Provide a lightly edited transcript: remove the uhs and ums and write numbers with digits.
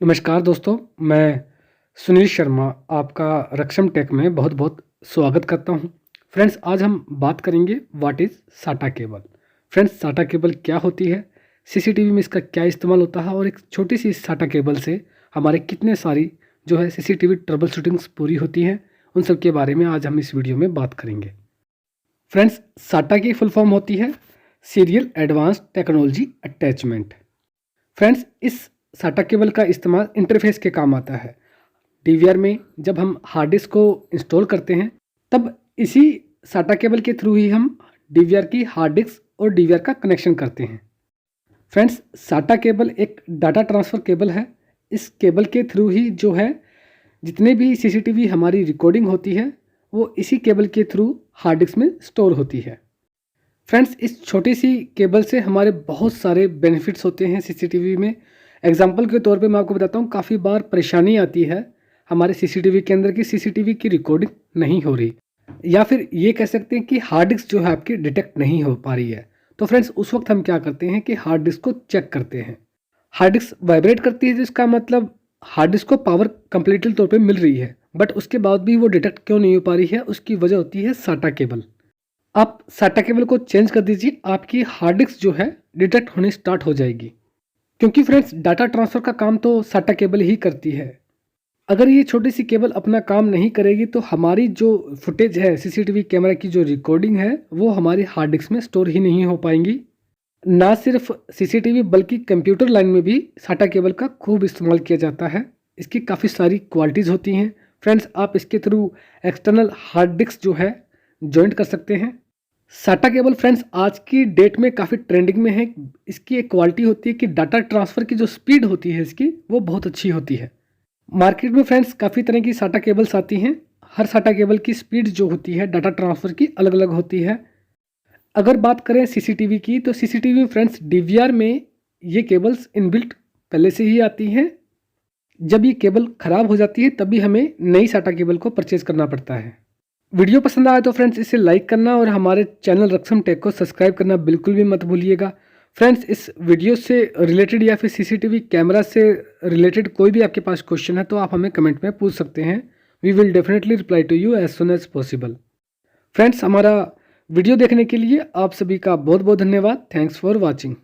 नमस्कार दोस्तों, मैं सुनील शर्मा आपका रक्षम टेक में बहुत बहुत स्वागत करता हूं। फ्रेंड्स, आज हम बात करेंगे व्हाट इज़ साटा केबल। फ्रेंड्स, साटा केबल क्या होती है, सीसीटीवी में इसका क्या इस्तेमाल होता है और एक छोटी सी साटा केबल से हमारे कितने सारी जो है सीसीटीवी ट्रबल शूटिंग्स पूरी होती हैं, उन सब के बारे में आज हम इस वीडियो में बात करेंगे। फ्रेंड्स, साटा की फुल फॉर्म होती है serial advance technology attachment. Friends, इस साटा केबल का इस्तेमाल इंटरफेस के काम आता है। डीवीआर में जब हम हार्ड डिस्क को इंस्टॉल करते हैं तब इसी साटा केबल के थ्रू ही हम डीवीआर की हार्ड डिस्क और डीवीआर का कनेक्शन करते हैं। फ्रेंड्स, साटा केबल एक डाटा ट्रांसफ़र केबल है। इस केबल के थ्रू ही जो है जितने भी सीसीटीवी हमारी रिकॉर्डिंग होती है वो इसी केबल के थ्रू हार्ड डिस्क में स्टोर होती है। फ्रेंड्स, इस छोटी सी केबल से हमारे बहुत सारे बेनिफिट्स होते हैं सीसीटीवी में। एग्जाम्पल के तौर पे मैं आपको बताता हूँ, काफ़ी बार परेशानी आती है हमारे सीसीटीवी के अंदर की सीसीटीवी की रिकॉर्डिंग नहीं हो रही, या फिर ये कह सकते हैं कि हार्ड डिस्क जो है आपकी डिटेक्ट नहीं हो पा रही है। तो फ्रेंड्स, उस वक्त हम क्या करते हैं कि हार्ड डिस्क को चेक करते हैं। हार्ड डिस्क वाइब्रेट करती है, जिसका मतलब हार्ड डिस्क को पावर कंप्लीटली तौर पर मिल रही है, बट उसके बाद भी वो डिटेक्ट क्यों नहीं हो पा रही है, उसकी वजह होती है साटा केबल। आप साटा केबल को चेंज कर दीजिए, आपकी हार्ड डिस्क जो है डिटेक्ट होनी स्टार्ट हो जाएगी। क्योंकि फ्रेंड्स, डाटा ट्रांसफ़र का काम तो साटा केबल ही करती है। अगर ये छोटी सी केबल अपना काम नहीं करेगी तो हमारी जो फुटेज है, सीसीटीवी कैमरा की जो रिकॉर्डिंग है, वो हमारी हार्ड डिस्क में स्टोर ही नहीं हो पाएंगी। ना सिर्फ सीसीटीवी बल्कि कंप्यूटर लाइन में भी साटा केबल का खूब इस्तेमाल किया जाता है। इसकी काफ़ी सारी क्वालिटीज़ होती हैं। फ्रेंड्स, आप इसके थ्रू एक्सटर्नल हार्ड डिस्क जो है जॉइंट कर सकते हैं। साटा केबल फ्रेंड्स आज की डेट में काफ़ी ट्रेंडिंग में है। इसकी एक क्वालिटी होती है कि डाटा ट्रांसफ़र की जो स्पीड होती है इसकी, वो बहुत अच्छी होती है। मार्केट में फ्रेंड्स काफ़ी तरह की साटा केबल्स आती हैं। हर साटा केबल की स्पीड जो होती है डाटा ट्रांसफ़र की अलग अलग होती है। अगर बात करें सीसीटीवी की, तो सीसीटीवी में फ्रेंड्स डीवीआर में ये केबल्स इनबिल्ट पहले से ही आती हैं। जब ये केबल ख़राब हो जाती है तभी हमें नई साटा केबल को परचेज़ करना पड़ता है। वीडियो पसंद आए तो फ्रेंड्स इसे लाइक करना और हमारे चैनल रक्षम टेक को सब्सक्राइब करना बिल्कुल भी मत भूलिएगा। फ्रेंड्स, इस वीडियो से रिलेटेड या फिर सीसीटीवी कैमरा से रिलेटेड कोई भी आपके पास क्वेश्चन है तो आप हमें कमेंट में पूछ सकते हैं। We will definitely reply to you as soon as possible. Friends, हमारा वीडियो देखने के लिए आप सभी का बहुत बहुत धन्यवाद। Thanks for watching.